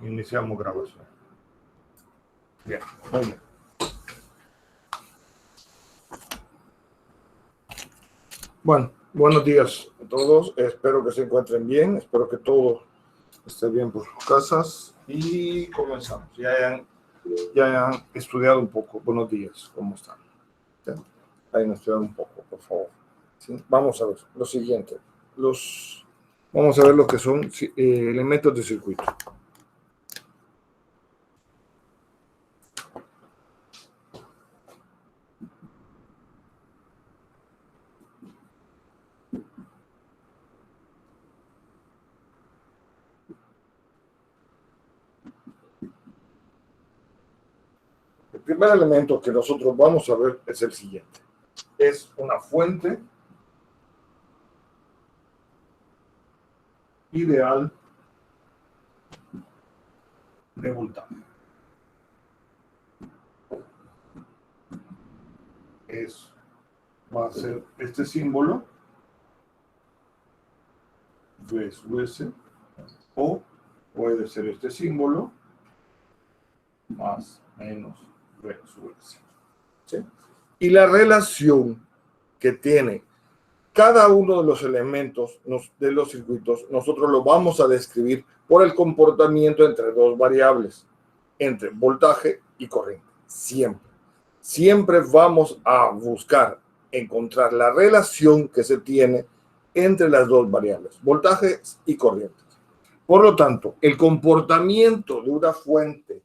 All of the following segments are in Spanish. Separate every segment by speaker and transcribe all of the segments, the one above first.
Speaker 1: Iniciamos grabación. Bien, muy bien. Bueno, buenos días a todos. Espero que se encuentren bien. Espero que todo esté bien por sus casas. Y comenzamos. Ya hayan estudiado un poco. Buenos días. ¿Cómo están? ¿Ya? Hayan estudiado un poco, por favor. ¿Sí? Vamos a ver lo siguiente. Vamos a ver lo que son elementos de circuito. El primer elemento que nosotros vamos a ver es el siguiente. Es una fuente ideal de voltaje. Va a ser este símbolo, V sub S, o puede ser este símbolo, más menos V sub S. ¿Sí? Y la relación que tiene cada uno de los elementos de los circuitos, nosotros lo vamos a describir por el comportamiento entre dos variables, entre voltaje y corriente. Siempre vamos a buscar encontrar la relación que se tiene entre las dos variables, voltajes y corrientes. Por lo tanto, el comportamiento de una fuente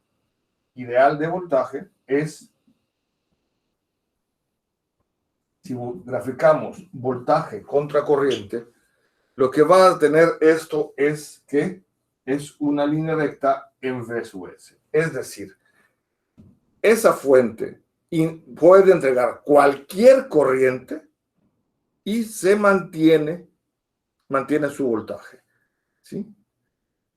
Speaker 1: ideal de voltaje es, si graficamos voltaje contra corriente, lo que va a tener esto es que es una línea recta en V sub S. Es decir, esa fuente puede entregar cualquier corriente y se mantiene su voltaje. ¿Sí?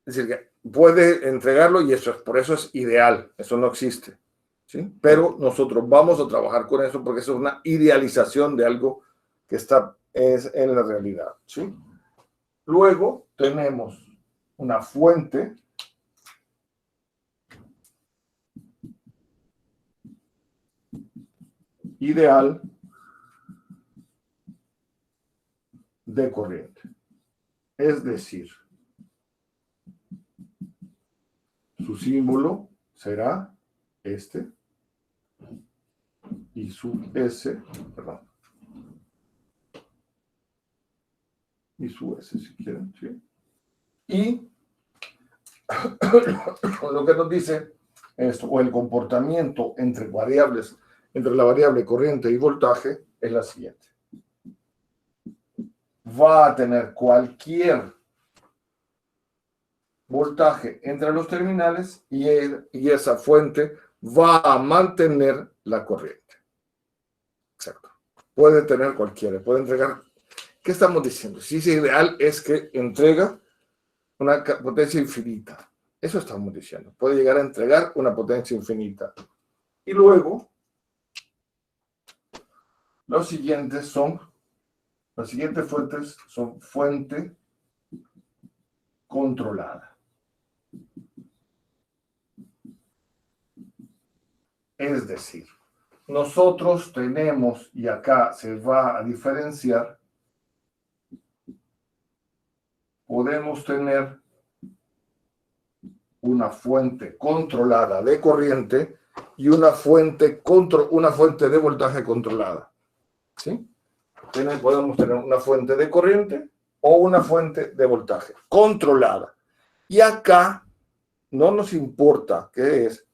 Speaker 1: Es decir, que puede entregarlo y por eso es ideal. Eso no existe. ¿Sí? Pero nosotros vamos a trabajar con eso porque eso es una idealización de algo que es en la realidad. ¿Sí? Luego tenemos una fuente ideal de corriente. Es decir, su símbolo será este y su S, perdón, y su S si quieren, ¿sí? Y lo que nos dice esto, o el comportamiento entre variables, entre la variable corriente y voltaje, es la siguiente. Va a tener cualquier voltaje entre los terminales y esa fuente va a mantener la corriente. Exacto. Puede tener cualquiera, puede entregar. ¿Qué estamos diciendo? Si es ideal es que entrega una potencia infinita. Eso estamos diciendo. Puede llegar a entregar una potencia infinita. Y luego, las siguientes fuentes son fuente controlada. Es decir, nosotros tenemos, y acá se va a diferenciar, podemos tener una fuente controlada de corriente y una fuente de voltaje controlada. ¿Sí? Podemos tener una fuente de corriente o una fuente de voltaje controlada. Y acá no nos importa qué es.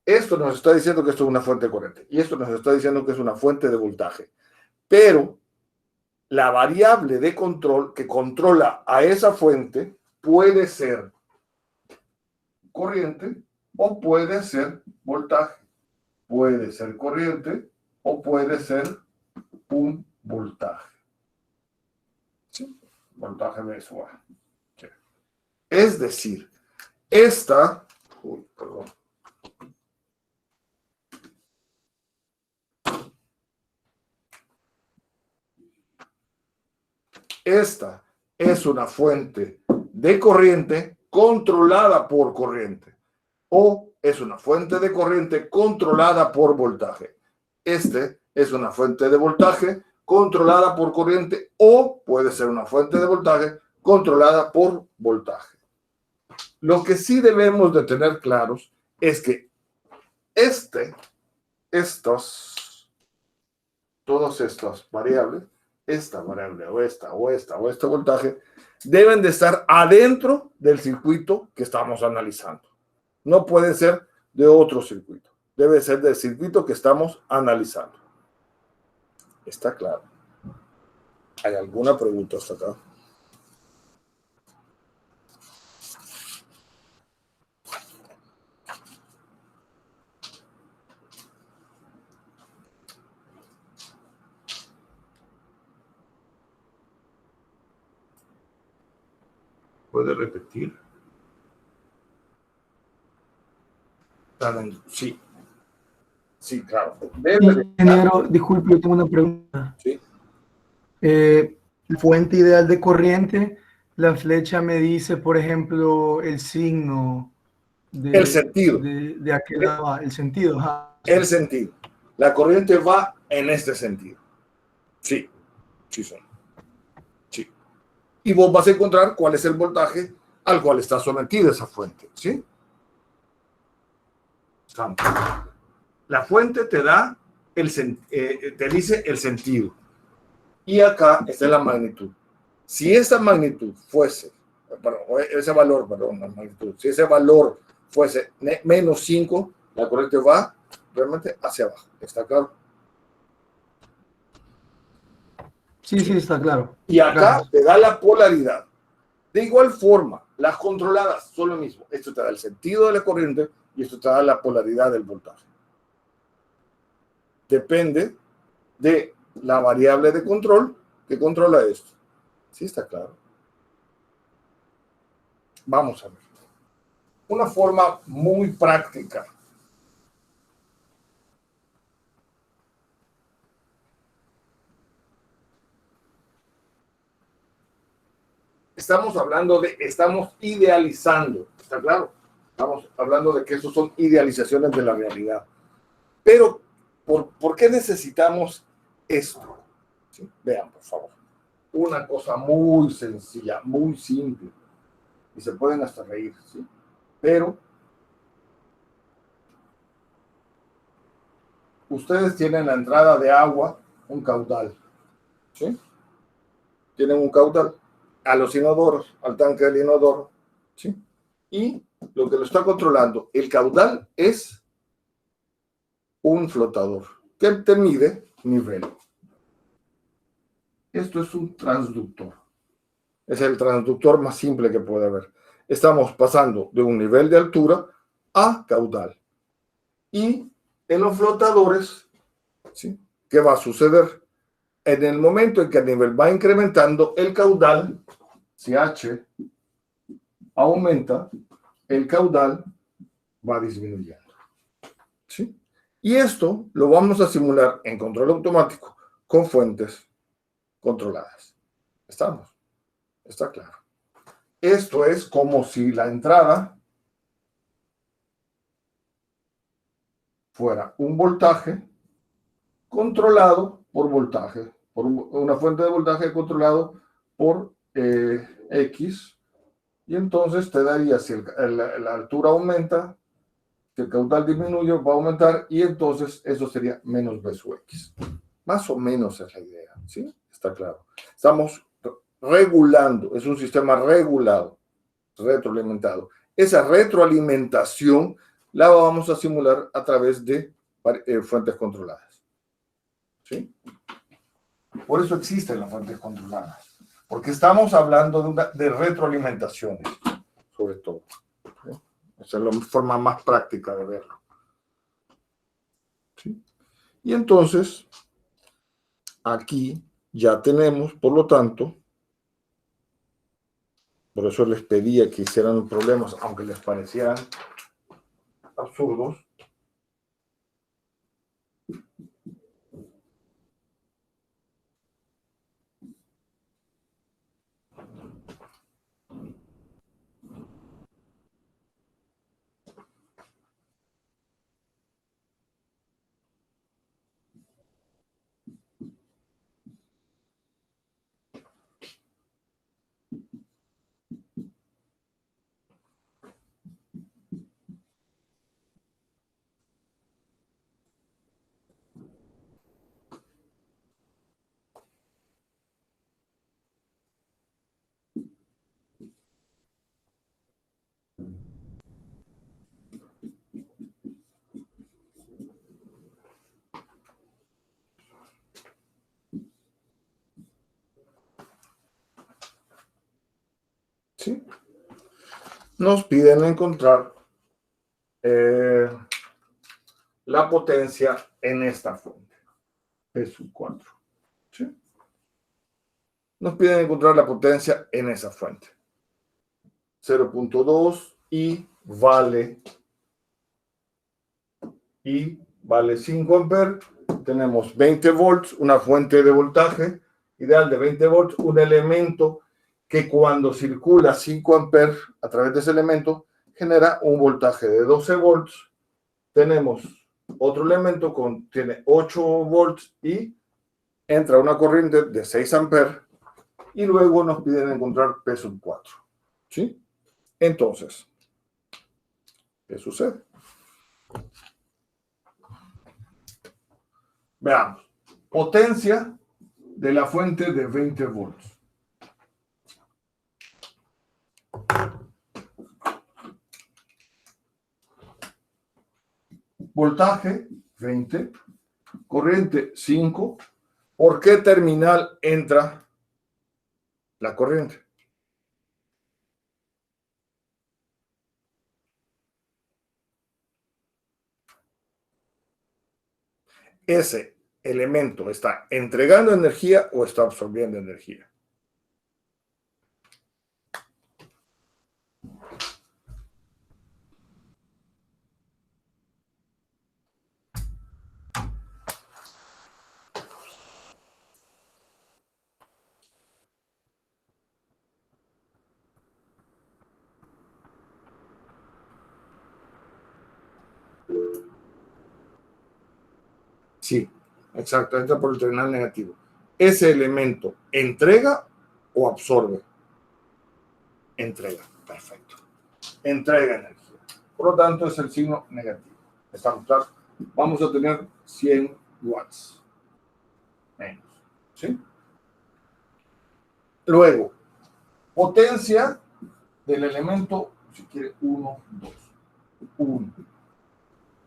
Speaker 1: Esto nos está diciendo que esto es una fuente de corriente y esto nos está diciendo que es una fuente de voltaje. Pero la variable de control que controla a esa fuente puede ser corriente o puede ser voltaje. Puede ser corriente o puede ser un voltaje. ¿Sí? Voltaje de eso. ¿Sí? Es decir, esta es una fuente de corriente controlada por corriente o es una fuente de corriente controlada por voltaje. Este es una fuente de voltaje controlada por corriente o puede ser una fuente de voltaje controlada por voltaje. Lo que sí debemos de tener claros es que todas estas variables, esta variable o esta voltaje, deben de estar adentro del circuito que estamos analizando. No puede ser de otro circuito. Debe ser del circuito que estamos analizando. ¿Está claro? ¿Hay alguna pregunta hasta acá? ¿Puede repetir? Sí. Sí, claro.
Speaker 2: Ingeniero, disculpe, yo tengo una pregunta.
Speaker 1: Sí.
Speaker 2: Fuente ideal de corriente, la flecha me dice, por ejemplo, el signo
Speaker 1: El sentido.
Speaker 2: de aquel lado, el sentido. Ajá.
Speaker 1: El sentido. La corriente va en este sentido. Sí, sí son. Sí. Y vos vas a encontrar cuál es el voltaje al cual está sometida esa fuente. ¿Sí? La fuente te da te dice el sentido. Y acá está la magnitud. Si esa magnitud fuese, ese valor, perdón, la magnitud, si ese valor fuese menos 5, la corriente va realmente hacia abajo. ¿Está claro?
Speaker 2: Sí, sí, está claro.
Speaker 1: Y acá
Speaker 2: Gracias.
Speaker 1: te da la polaridad. De igual forma, las controladas son lo mismo. Esto te da el sentido de la corriente y esto te da la polaridad del voltaje. Depende de la variable de control que controla esto. ¿Sí está claro? Vamos a ver. Una forma muy práctica. Estamos idealizando, ¿está claro? Estamos hablando de que eso son idealizaciones de la realidad. Pero, ¿por qué necesitamos esto? ¿Sí? Vean, por favor. Una cosa muy sencilla, muy simple. Y se pueden hasta reír, ¿sí? Pero ustedes tienen la entrada de agua, un caudal, ¿sí? Tienen un caudal a los inodoros, al tanque del inodoro, ¿sí? Y lo que lo está controlando, el caudal es un flotador que te mide nivel. Esto es un transductor. Es el transductor más simple que puede haber. Estamos pasando de un nivel de altura a caudal. Y en los flotadores, ¿sí? ¿Qué va a suceder? En el momento en que el nivel va incrementando, el caudal, si H aumenta, el caudal va disminuyendo. ¿Sí? Y esto lo vamos a simular en control automático con fuentes controladas. ¿Estamos? Está claro. Esto es como si la entrada fuera un voltaje controlado por voltaje, por una fuente de voltaje controlado por X, y entonces te daría, si la altura aumenta, si el caudal disminuye, va a aumentar, y entonces eso sería menos B sub X. Más o menos es la idea, ¿sí? Está claro. Estamos regulando, es un sistema regulado, retroalimentado. Esa retroalimentación la vamos a simular a través de fuentes controladas. ¿Sí? Por eso existen las fuentes controladas, porque estamos hablando de retroalimentaciones, sobre todo. ¿Sí? Esa es la forma más práctica de verlo. ¿Sí? Y entonces, aquí ya tenemos, por lo tanto, por eso les pedía que hicieran problemas, aunque les parecieran absurdos. ¿sí? Nos piden encontrar la potencia en esta fuente, P sub 4. ¿Sí? Nos piden encontrar la potencia en esa fuente. 0.2 y vale 5 amperes. Tenemos 20 volts, una fuente de voltaje ideal de 20 volts, un elemento que cuando circula 5 amperes a través de ese elemento genera un voltaje de 12 volts. Tenemos otro elemento que tiene 8 volts y entra una corriente de 6 amperes y luego nos piden encontrar P sub 4. ¿Sí? Entonces, ¿qué sucede? Veamos. Potencia de la fuente de 20 volts. Voltaje 20, corriente 5. ¿Por qué terminal entra la corriente? Ese elemento está entregando energía o está absorbiendo energía. Sí, exacto, entra por el terminal negativo. ¿Ese elemento entrega o absorbe? Entrega, perfecto. Entrega energía. Por lo tanto, es el signo negativo. ¿Estamos claros? Vamos a tener 100 watts menos. ¿Sí? Luego, potencia del elemento, si quiere, 1, 2. 1.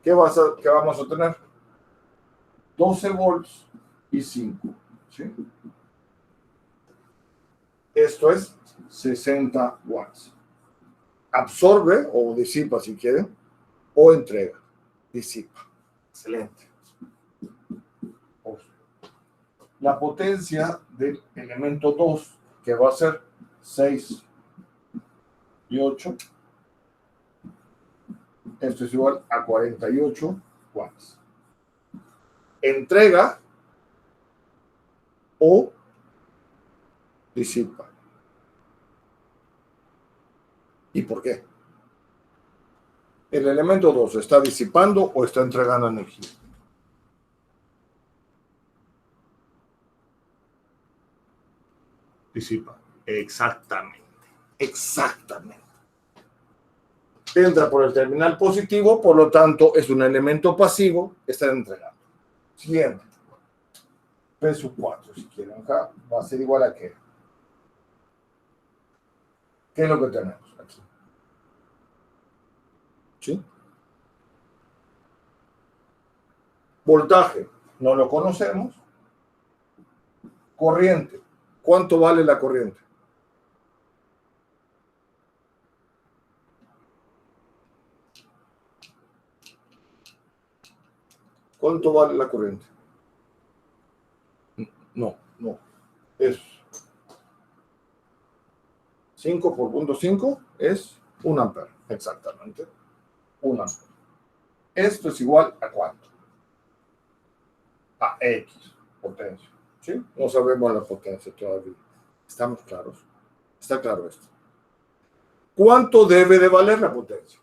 Speaker 1: ¿Qué vamos a tener? 12 volts y 5. ¿Sí? Esto es 60 watts. Absorbe o disipa si quieren, o entrega. Disipa. Excelente. La potencia del elemento 2, que va a ser 6 y 8, esto es igual a 48 watts. Entrega o disipa. ¿Y por qué? ¿El elemento 2 está disipando o está entregando energía? Disipa. Exactamente. Exactamente. Entra por el terminal positivo, por lo tanto es un elemento pasivo, está entregando. Siguiente. P sub 4, si quieren acá, va a ser igual a qué. ¿Qué es lo que tenemos aquí? ¿Sí? Voltaje, no lo conocemos. Corriente, ¿cuánto vale la corriente? ¿Cuánto vale la corriente? No. Es 5 por punto 5 es 1 ampere, exactamente. 1 ampere. Esto es igual a ¿cuánto? A X, potencia. ¿Sí? No sabemos la potencia todavía. ¿Estamos claros? Está claro esto. ¿Cuánto debe de valer la potencia?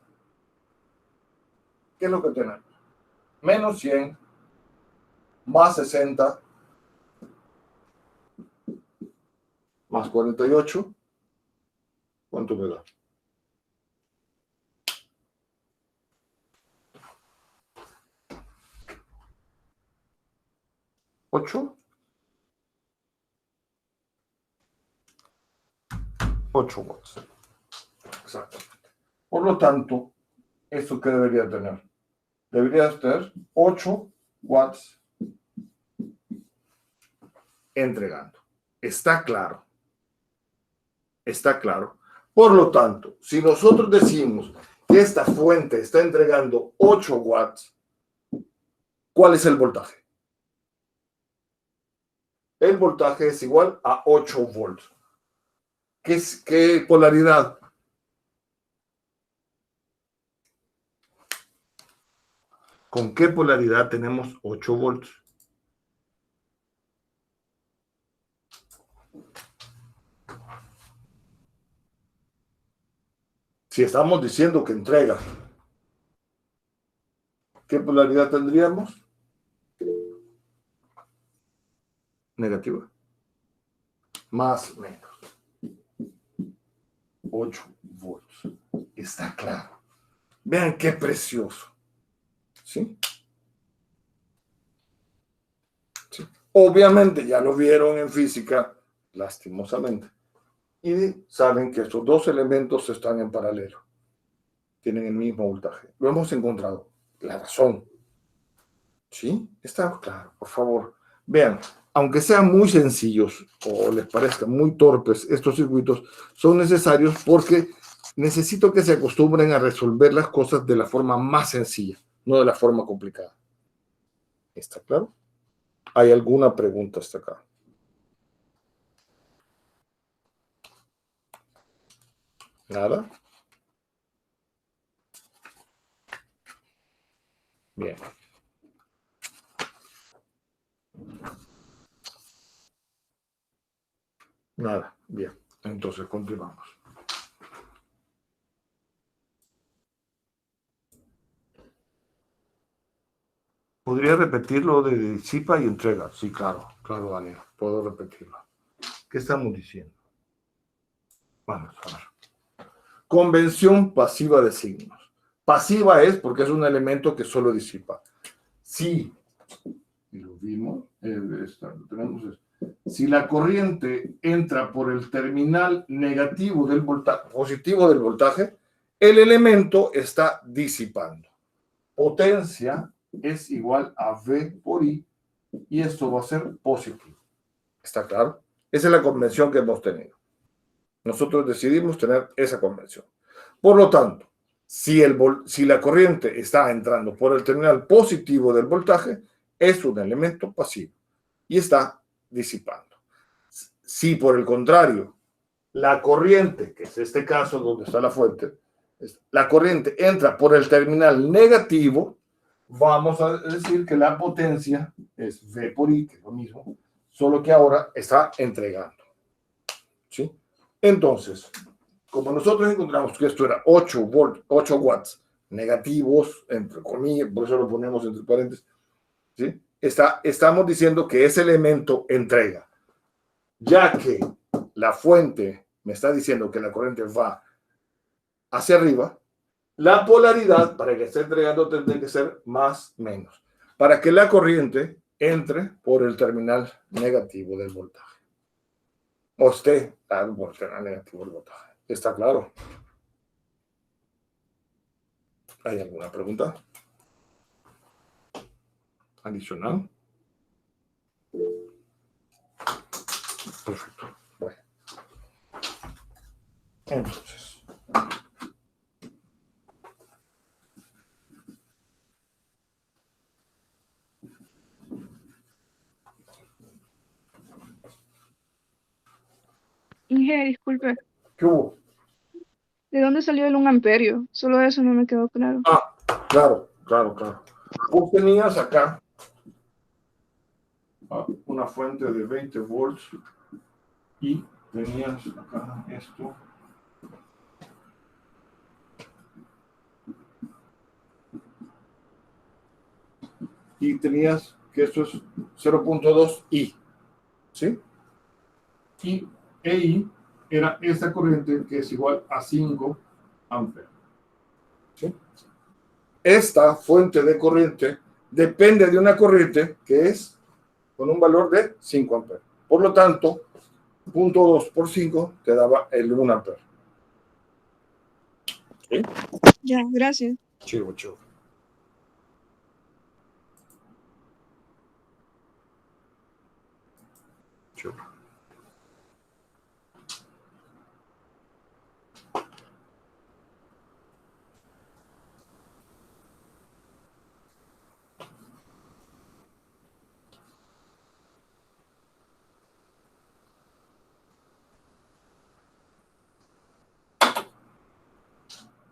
Speaker 1: ¿Qué es lo que tenemos? Menos 100 más 60 más 48. ¿Cuánto me da? 8. 8 watts. Exactamente. Por lo tanto, ¿esto qué debería tener? Debería tener 8 watts entregando. Está claro. Está claro. Por lo tanto, si nosotros decimos que esta fuente está entregando 8 watts, ¿cuál es el voltaje? El voltaje es igual a 8 volts. ¿Qué polaridad? ¿Con qué polaridad tenemos 8 volts? Si estamos diciendo que entrega, ¿qué polaridad tendríamos? Negativa. Más o menos. 8 volts. Está claro. Vean qué precioso. ¿Sí? ¿Sí? Obviamente ya lo vieron en física, lastimosamente. Y saben que estos dos elementos están en paralelo. Tienen el mismo voltaje. Lo hemos encontrado. La razón. ¿Sí? Está claro, por favor. Vean, aunque sean muy sencillos o les parezcan muy torpes, estos circuitos son necesarios porque necesito que se acostumbren a resolver las cosas de la forma más sencilla, no de la forma complicada. ¿Está claro? ¿Hay alguna pregunta hasta acá? ¿Nada? Bien. Nada. Bien. Entonces continuamos. ¿Podría repetirlo de disipa y entrega? Sí, claro, claro, Daniel, puedo repetirlo. ¿Qué estamos diciendo? Vamos a ver. Convención pasiva de signos. Pasiva es porque es un elemento que solo disipa. Sí, y lo vimos, lo tenemos. Si la corriente entra por el terminal negativo del voltaje, positivo del voltaje, el elemento está disipando. Potencia es igual a V por I y esto va a ser positivo. ¿Está claro? Esa es la convención que hemos tenido. Nosotros decidimos tener esa convención. Por lo tanto, si la corriente está entrando por el terminal positivo del voltaje, es un elemento pasivo y está disipando. Si por el contrario, la corriente, que es este caso donde está la fuente, la corriente entra por el terminal negativo, vamos a decir que la potencia es V por I, que es lo mismo, solo que ahora está entregando. ¿Sí? Entonces, como nosotros encontramos que esto era 8 watts negativos, entre comillas, por eso lo ponemos entre paréntesis, ¿sí? Estamos diciendo que ese elemento entrega, ya que la fuente me está diciendo que la corriente va hacia arriba, la polaridad para que esté entregando tendría que ser más menos, para que la corriente entre por el terminal negativo del voltaje. O esté por el terminal negativo del voltaje. ¿Está claro? ¿Hay alguna pregunta adicional? Perfecto. Bueno. Entonces.
Speaker 3: Inge, disculpe,
Speaker 1: ¿Qué hubo?
Speaker 3: ¿de dónde salió el 1 amperio? Solo eso no me quedó claro.
Speaker 1: Ah, claro, claro, claro. Vos tenías acá una fuente de 20 volts y tenías acá esto. Y tenías que esto es 0.2 I, ¿sí? Y EI era esta corriente que es igual a 5 amperes. ¿Sí? Esta fuente de corriente depende de una corriente que es con un valor de 5 amperes. Por lo tanto, 0.2 por 5 te daba el 1 amper. ¿Sí?
Speaker 3: Ya, gracias.
Speaker 1: Chivo, chivo. Chivo.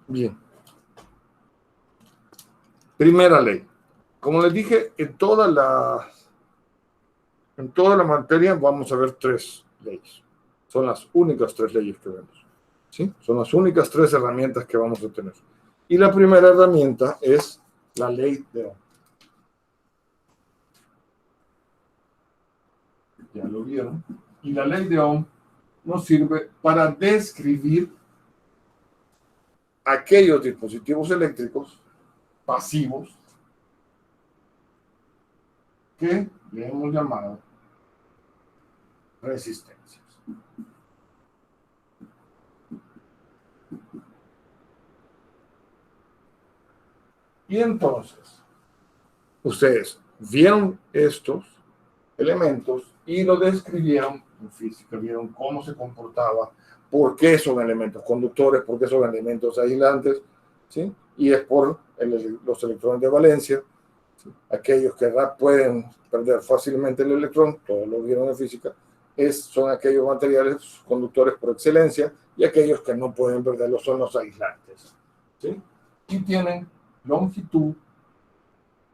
Speaker 1: Bien. Primera ley. Como les dije, en toda la materia vamos a ver 3 leyes. Son las únicas 3 leyes que vemos. ¿Sí? Son las únicas 3 herramientas que vamos a tener. Y la primera herramienta es la ley de Ohm. Ya lo vieron. Y la ley de Ohm nos sirve para describir aquellos dispositivos eléctricos pasivos que le hemos llamado resistencias. Y entonces, ustedes vieron estos elementos y lo describieron en física, vieron cómo se comportaba, por qué son elementos conductores, por qué son elementos aislantes, ¿sí? Y es por los electrones de valencia, ¿sí? Aquellos que pueden perder fácilmente el electrón, todos lo vieron en física, son aquellos materiales conductores por excelencia, y aquellos que no pueden perderlo son los aislantes, ¿sí? Y tienen longitud,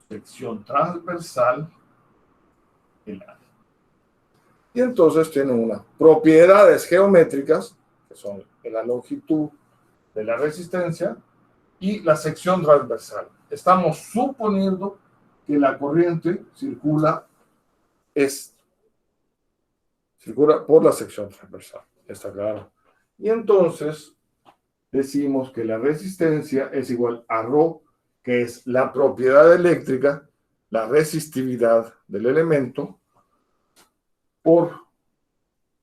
Speaker 1: sección transversal, el área. Y entonces tienen unas propiedades geométricas, que son la longitud de la resistencia y la sección transversal. Estamos suponiendo que la corriente circula por la sección transversal. ¿Está claro? Y entonces decimos que la resistencia es igual a ρ, que es la propiedad eléctrica, la resistividad del elemento, por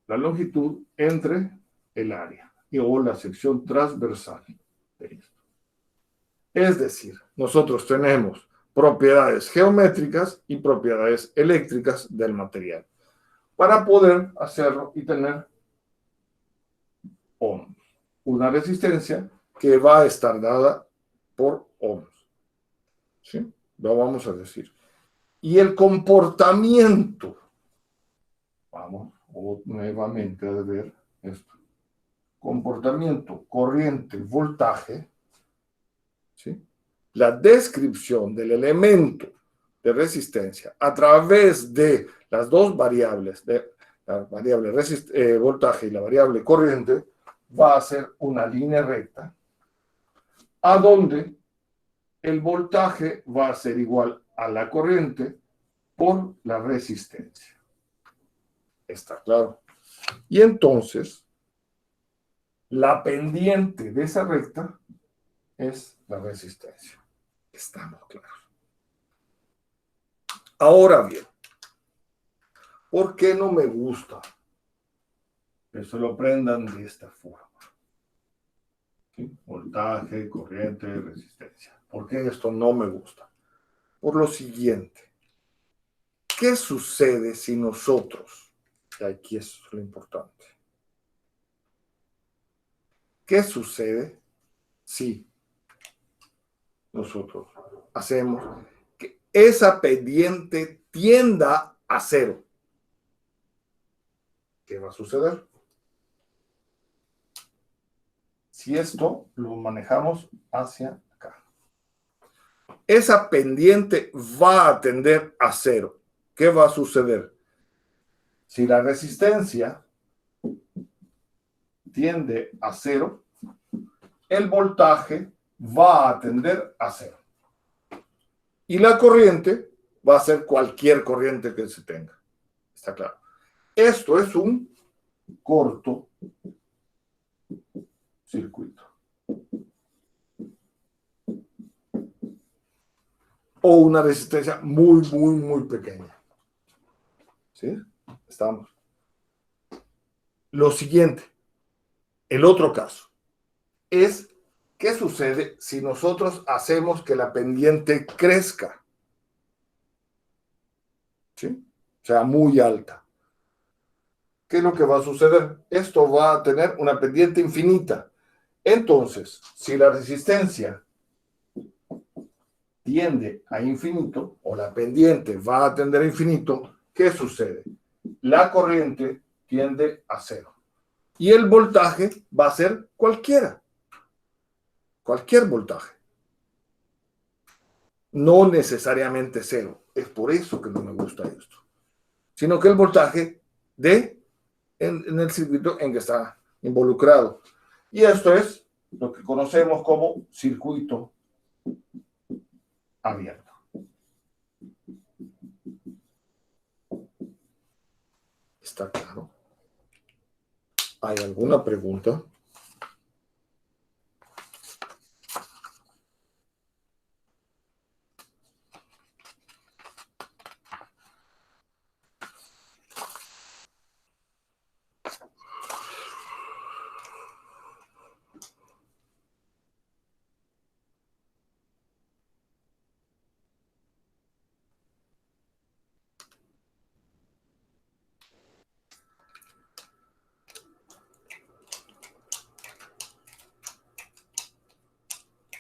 Speaker 1: la longitud entre el área o la sección transversal de esto. Es decir, nosotros tenemos propiedades geométricas y propiedades eléctricas del material para poder hacerlo y tener ohms, una resistencia que va a estar dada por ohms. ¿Sí? Lo vamos a decir. Y el comportamiento, vamos nuevamente a ver esto, comportamiento, corriente, voltaje, ¿sí? La descripción del elemento de resistencia a través de las dos variables, de la variable voltaje y la variable corriente, va a ser una línea recta, a donde el voltaje va a ser igual a la corriente por la resistencia. ¿Está claro? Y entonces, la pendiente de esa recta es la resistencia. Estamos claros. Ahora bien, ¿por qué no me gusta que se lo aprendan de esta forma? ¿Sí? Voltaje, corriente, resistencia. ¿Por qué esto no me gusta? Por lo siguiente. ¿Qué sucede si nosotros, y aquí es lo importante, qué sucede si nosotros hacemos que esa pendiente tienda a cero? ¿Qué va a suceder? Si esto lo manejamos hacia acá, esa pendiente va a tender a cero. ¿Qué va a suceder? Si la resistencia tiende a cero, el voltaje va a tender a cero. Y la corriente va a ser cualquier corriente que se tenga. ¿Está claro? Esto es un corto circuito. O una resistencia muy, muy, muy pequeña. ¿Sí? Estamos. Lo siguiente, el otro caso, es qué sucede si nosotros hacemos que la pendiente crezca. ¿Sí? O sea, muy alta. ¿Qué es lo que va a suceder? Esto va a tener una pendiente infinita. Entonces, si la resistencia tiende a infinito, o la pendiente va a tender a infinito, ¿qué sucede? La corriente tiende a cero. Y el voltaje va a ser cualquiera. cualquier voltaje. No necesariamente cero. Es por eso que no me gusta esto. Sino que el voltaje en el circuito en que está involucrado. Y esto es lo que conocemos como circuito abierto. ¿Está claro? ¿Hay alguna pregunta?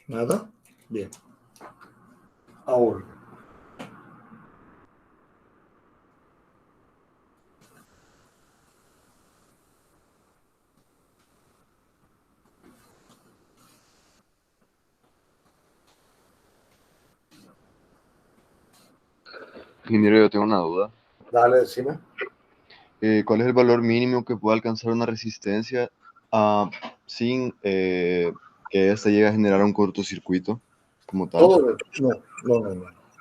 Speaker 1: ¿Nada? Bien. Ahora,
Speaker 4: Ingeniero, yo tengo una duda.
Speaker 1: dale, decime.
Speaker 4: ¿Cuál es el valor mínimo que puede alcanzar una resistencia sin que ésta llegue a generar un cortocircuito como tal?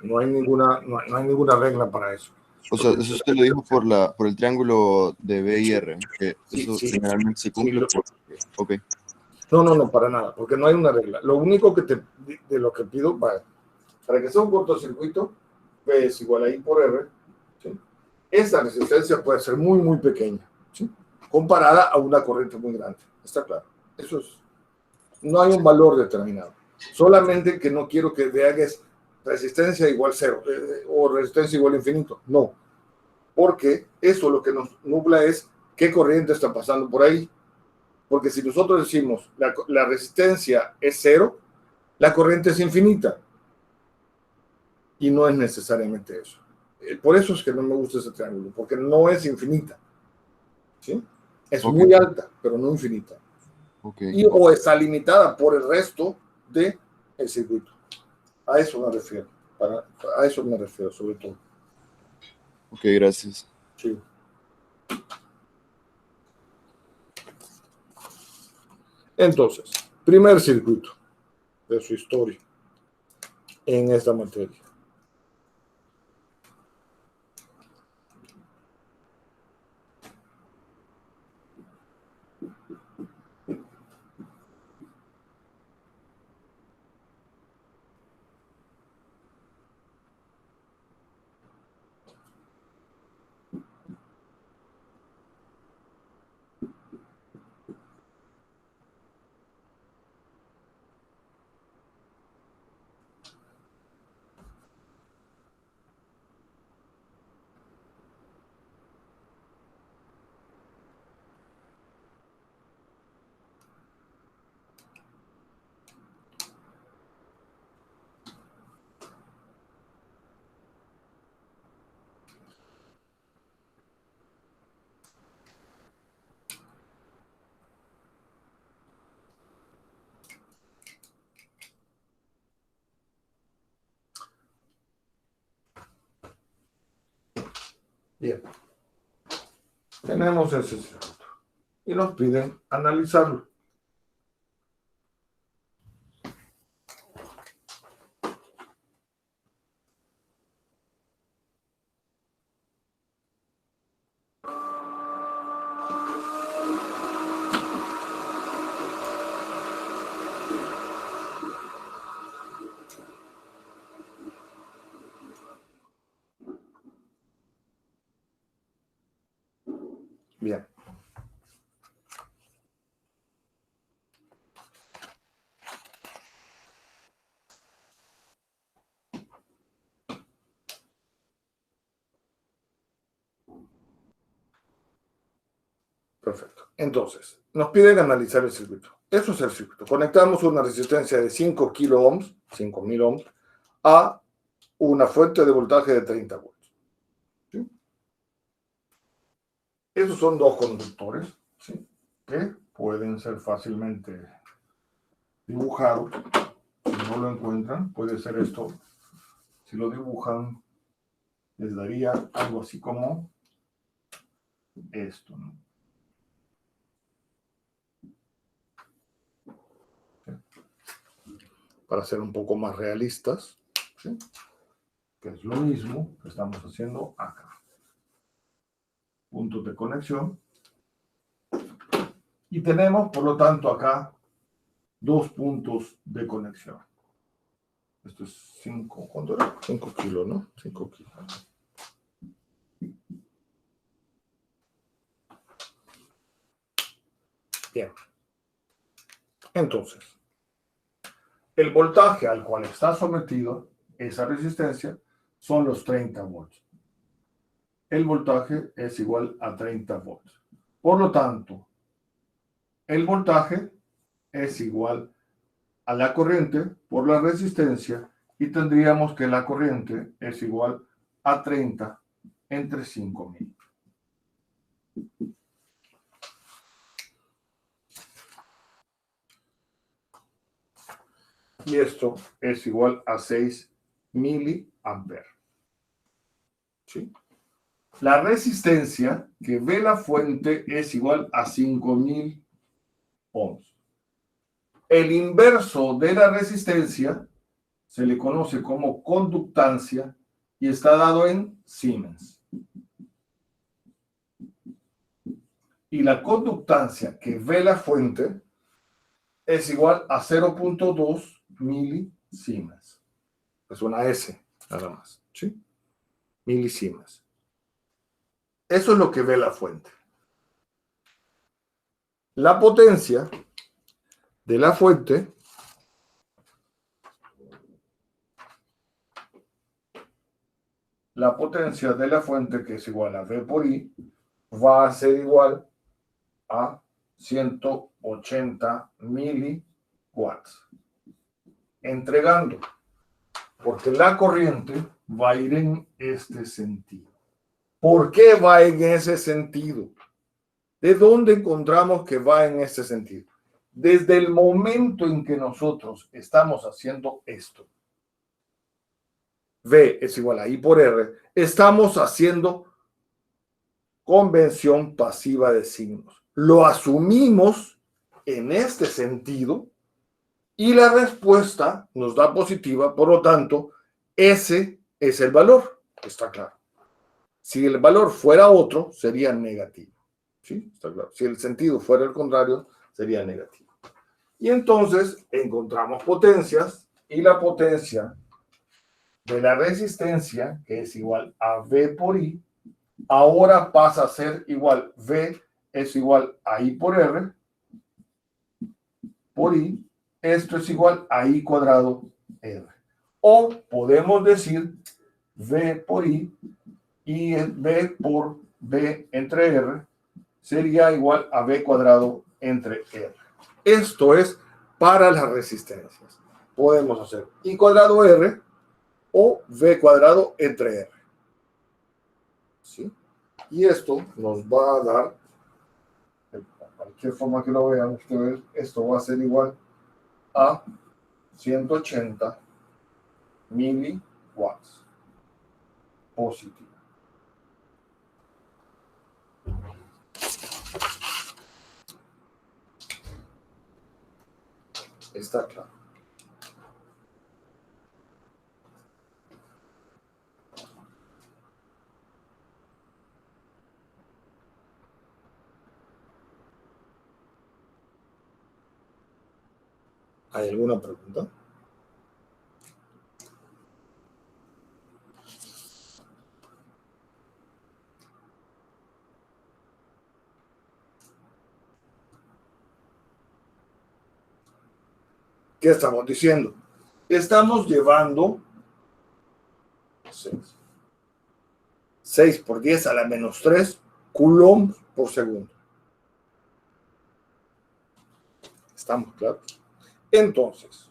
Speaker 1: No hay ninguna regla para eso.
Speaker 4: O sea, eso usted lo dijo por el triángulo de B y R, que
Speaker 1: Sí,
Speaker 4: eso
Speaker 1: sí,
Speaker 4: generalmente se cumple
Speaker 1: sí,
Speaker 4: por... Ok,
Speaker 1: No, para nada, porque no hay una regla. Lo único de lo que pido para que sea un cortocircuito, P es igual a I por R, ¿sí? Esa resistencia puede ser muy, muy pequeña, ¿sí? Comparada a una corriente muy grande. Está claro. Eso es. No hay un valor determinado. Solamente que no quiero que te hagas resistencia igual cero o resistencia igual infinito. No. Porque eso lo que nos nubla es qué corriente está pasando por ahí. Porque si nosotros decimos la resistencia es cero, la corriente es infinita. Y no es necesariamente eso. Por eso es que no me gusta ese triángulo, porque no es infinita. ¿Sí? Es
Speaker 4: ok,
Speaker 1: muy alta, pero no infinita.
Speaker 4: ok,
Speaker 1: O está limitada por el resto del circuito. A eso me refiero. A eso me refiero, sobre todo.
Speaker 4: ok, gracias.
Speaker 1: Sí. Entonces, primer circuito de su historia en esta materia. Bien. Tenemos ese circuito. Y nos piden analizarlo. Bien. Perfecto. Entonces, nos piden analizar el circuito. Eso es el circuito. Conectamos una resistencia de 5 kilo ohms, 5000 ohms, a una fuente de voltaje de 30 volts. ¿Sí? Esos son dos conductores, ¿sí? Que pueden ser fácilmente dibujado. Si no lo encuentran, puede ser esto. Si lo dibujan, les daría algo así como esto, ¿no? Para ser un poco más realistas, ¿sí? Que es lo mismo que estamos haciendo acá. Puntos de conexión. Y tenemos, por lo tanto, acá 2 puntos de conexión. Esto es 5, ¿cuánto era? 5 kilos, ¿no? 5 kilos. Bien. Entonces, el voltaje al cual está sometido esa resistencia son los 30 volts. El voltaje es igual a 30 volts. Por lo tanto, el voltaje es igual a la corriente por la resistencia y tendríamos que la corriente es igual a 30 entre 5000. Y esto es igual a 6 miliamperes. ¿Sí? La resistencia que ve la fuente es igual a 5000 ohms. El inverso de la resistencia se le conoce como conductancia y está dado en Siemens. Y la conductancia que ve la fuente es igual a 0.2 milisiemens. Es una S, nada más. ¿Sí? Milisiemens. Eso es lo que ve la fuente. La potencia de la fuente que es igual a V por I, va a ser igual a 180 miliwatts. Entregando, porque la corriente va a ir en este sentido. ¿Por qué va en ese sentido? ¿De dónde encontramos que va en ese sentido? Desde el momento en que nosotros estamos haciendo esto, V es igual a I por R, estamos haciendo convención pasiva de signos. Lo asumimos en este sentido y la respuesta nos da positiva, por lo tanto, ese es el valor, está claro. Si el valor fuera otro, sería negativo. ¿Sí? Está claro. Si el sentido fuera el contrario, sería negativo. Y entonces encontramos potencias y la potencia de la resistencia, que es igual a V por I, ahora pasa a ser igual, V es igual a I por R, por I, esto es igual a I cuadrado R. O podemos decir V por I y V por V entre R sería igual a V cuadrado entre R. Esto es para las resistencias. Podemos hacer I cuadrado R o V cuadrado entre R. ¿Sí? Y esto nos va a dar, de cualquier forma que lo vean ustedes, esto va a ser igual a 180 miliwatts positivo. Está claro. ¿Hay alguna pregunta? ¿Qué estamos diciendo? Estamos llevando 6 por 10 a la menos 3 coulombs por segundo. ¿Estamos claros? Entonces,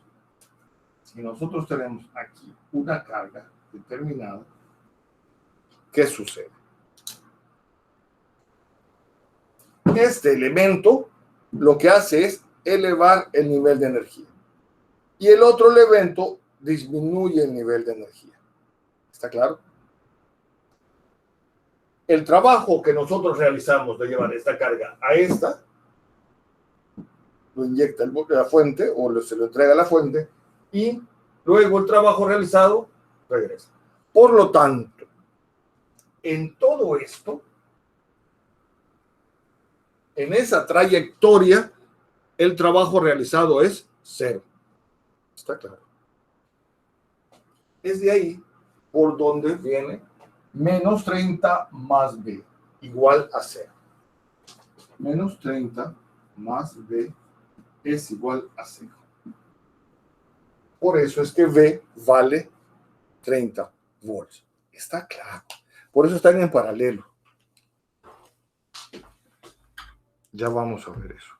Speaker 1: si nosotros tenemos aquí una carga determinada, ¿qué sucede? Este elemento lo que hace es elevar el nivel de energía. y el otro elemento disminuye el nivel de energía. ¿Está claro? El trabajo que nosotros realizamos de llevar esta carga a esta, lo inyecta la fuente o se lo entrega a la fuente y luego el trabajo realizado regresa. Por lo tanto, en todo esto, en esa trayectoria, el trabajo realizado es 0. ¿Está claro? Es de ahí por donde viene menos 30 más B igual a 0. Menos 30 más B es igual a 0. Por eso es que V vale 30 volts. Está claro. Por eso están en paralelo. Ya vamos a ver eso.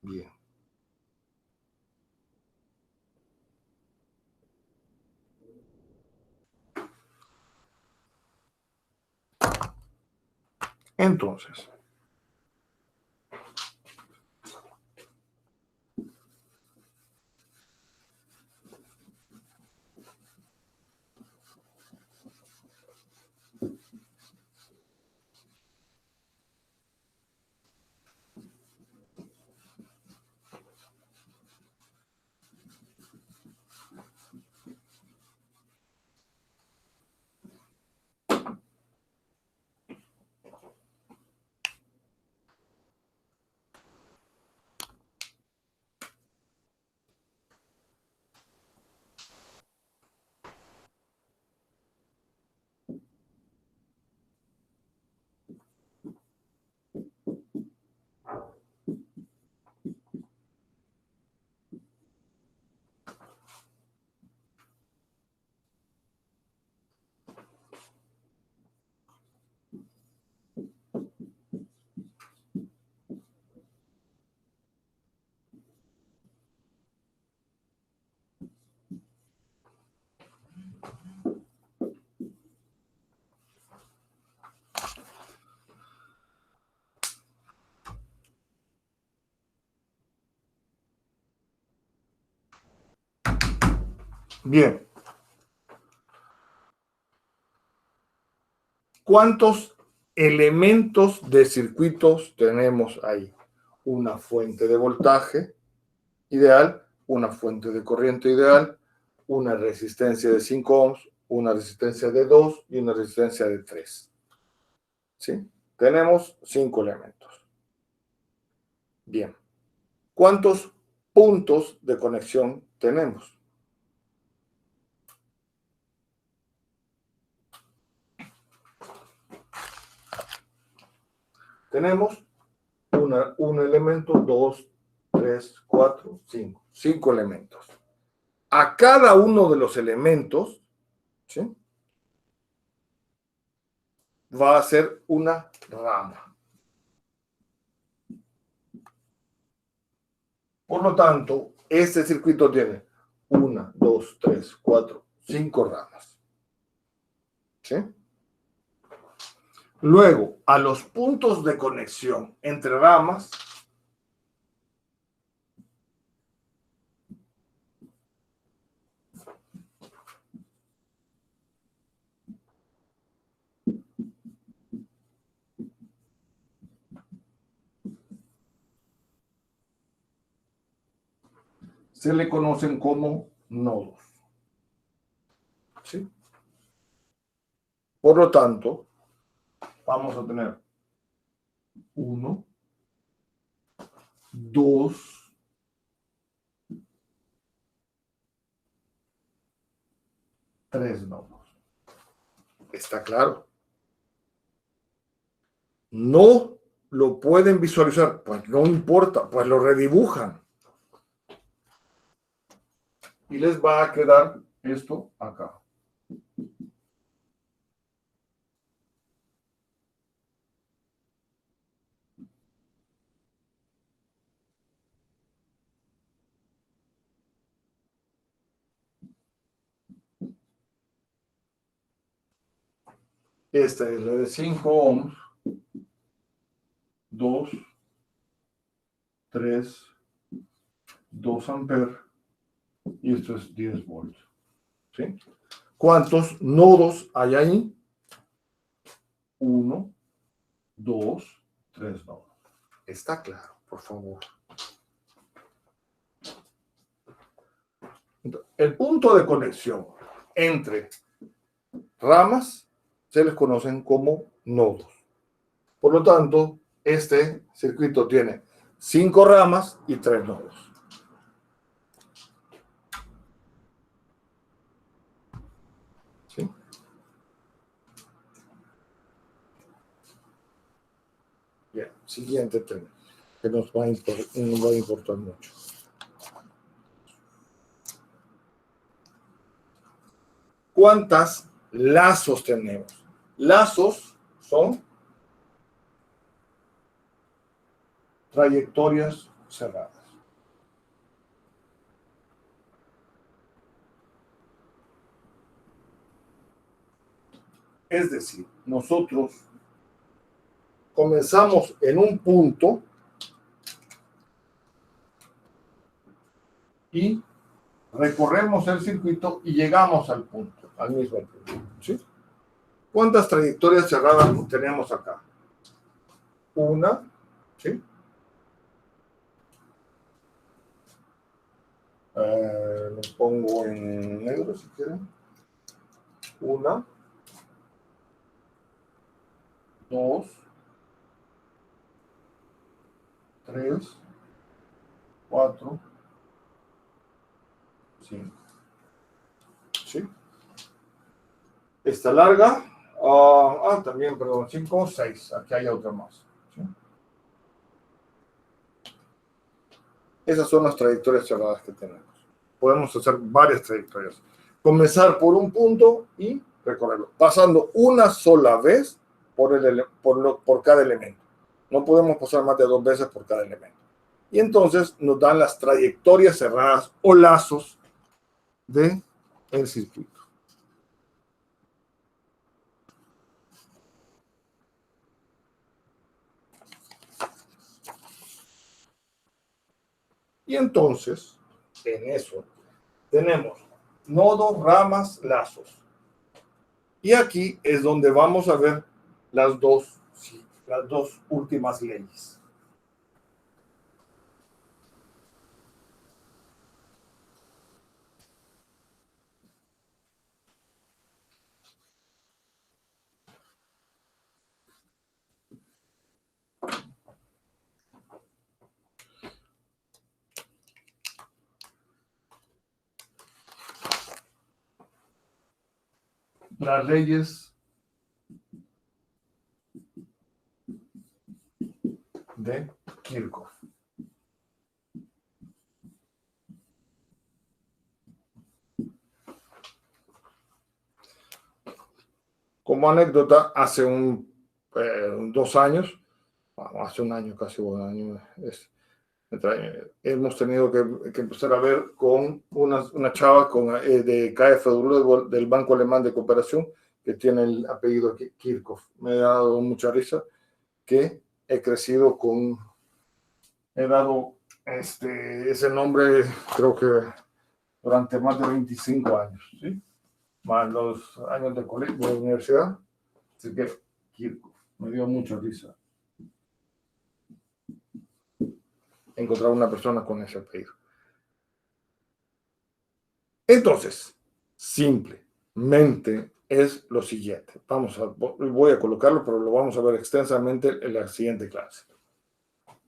Speaker 1: Bien. Entonces, bien. ¿Cuántos elementos de circuitos tenemos ahí? Una fuente de voltaje ideal, una fuente de corriente ideal, una resistencia de 5 ohms, una resistencia de 2 y una resistencia de 3. ¿Sí? Tenemos 5 elementos. Bien. ¿Cuántos puntos de conexión tenemos? Tenemos un elemento, 2, 3, 4, 5. 5 elementos. A cada uno de los elementos, ¿sí?, va a ser una rama. Por lo tanto, este circuito tiene 1, 2, 3, 4, 5 ramas. ¿Sí? Luego, a los puntos de conexión entre ramas, se le conocen como nodos. ¿Sí? Por lo tanto, vamos a tener 1, 2, 3 nodos. ¿Está claro? No lo pueden visualizar, pues no importa, pues lo redibujan. Y les va a quedar esto acá. Esta es la de 5 ohms, 2, 3, 2 amperes y esto es 10 volts. ¿Sí? ¿Cuántos nodos hay ahí? 1, 2, 3 nodos. Está claro, por favor. El punto de conexión entre ramas se les conocen como nodos. Por lo tanto, este circuito tiene 5 ramas y 3 nodos. ¿Sí? Bien, siguiente tema, que nos va a importar mucho. ¿Cuántas lazos tenemos? Lazos son trayectorias cerradas. Es decir, nosotros comenzamos en un punto y recorremos el circuito y llegamos al punto, al mismo punto. ¿Sí? ¿Cuántas trayectorias cerradas tenemos acá? Una, ¿sí? Lo pongo en negro si quieren. Una, 2, 3, 4, 5. ¿Sí? Esta larga. También, perdón, 5, 6. Aquí hay otra más. ¿Sí? Esas son las trayectorias cerradas que tenemos. Podemos hacer varias trayectorias. Comenzar por un punto y recorrerlo, pasando una sola vez por cada elemento. No podemos pasar más de 2 veces por cada elemento. Y entonces nos dan las trayectorias cerradas o lazos del circuito. Y entonces, en eso, tenemos nodos, ramas, lazos. Y aquí es donde vamos a ver las dos últimas leyes. Las leyes de Kirchhoff. Como anécdota, hace 2 años, hace un año, casi un año, hemos tenido que empezar a ver con una chava de KfW del Banco Alemán de Cooperación, que tiene el apellido Kirchhoff. Me ha dado mucha risa que he crecido he dado ese nombre, creo que durante más de 25 años, ¿sí? Más los años de colegio, de universidad. Así que Kirchhoff, me dio mucha risa encontrar una persona con ese apellido. Entonces, simplemente es lo siguiente. Voy a colocarlo, pero lo vamos a ver extensamente en la siguiente clase.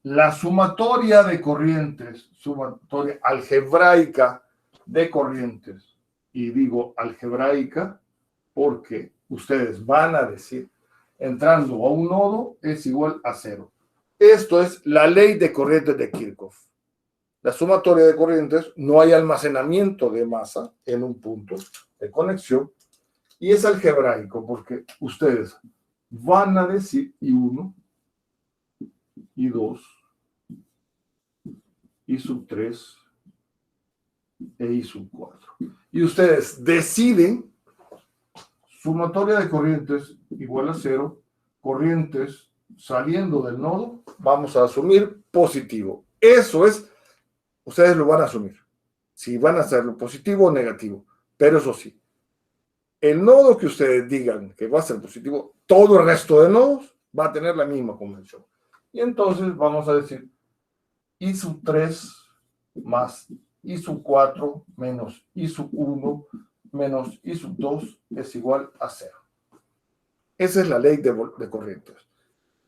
Speaker 1: La sumatoria de corrientes, sumatoria algebraica de corrientes, y digo algebraica porque ustedes van a decir, entrando a un nodo es igual a 0. Esto es la ley de corrientes de Kirchhoff. La sumatoria de corrientes, no hay almacenamiento de masa en un punto de conexión, y es algebraico porque ustedes van a decir I1, I2, I sub 3 e I sub 4. Y ustedes deciden sumatoria de corrientes igual a 0, corrientes saliendo del nodo, vamos a asumir positivo. Eso es Ustedes lo van a asumir. Si van a hacerlo positivo o negativo. Pero eso sí, el nodo que ustedes digan que va a ser positivo, todo el resto de nodos va a tener la misma convención. Y entonces vamos a decir I sub 3 más I sub 4 menos I sub 1 menos I sub 2 es igual a 0. Esa es la ley de corrientes.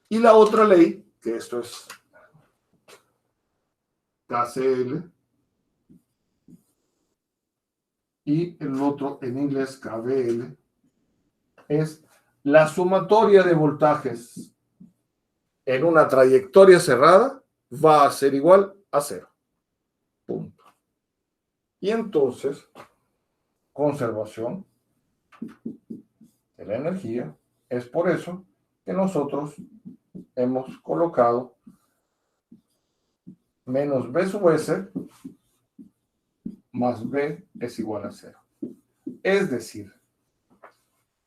Speaker 1: Y la otra ley, que esto es KCL, y el otro en inglés KVL, es la sumatoria de voltajes en una trayectoria cerrada va a ser igual a 0. Punto. Y entonces, conservación de la energía, es por eso que nosotros hemos colocado menos B sub S más B es igual a 0. Es decir,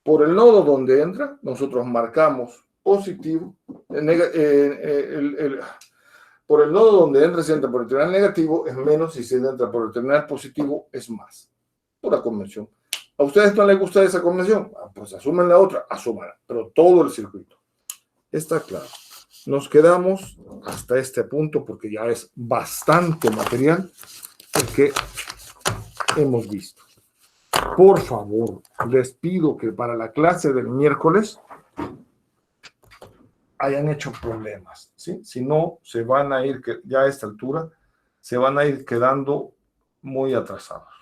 Speaker 1: por el nodo donde entra, nosotros marcamos positivo, por el nodo donde entra, si entra por el terminal negativo, es menos, y si entra por el terminal positivo, es más. Pura convención. ¿A ustedes no les gusta esa convención? Pues asumen la otra, asuman, pero todo el circuito. Está claro. Nos quedamos hasta este punto porque ya es bastante material el que hemos visto. Por favor, les pido que para la clase del miércoles hayan hecho problemas, ¿sí? Si no, se van a ir, ya a esta altura, se van a ir quedando muy atrasados.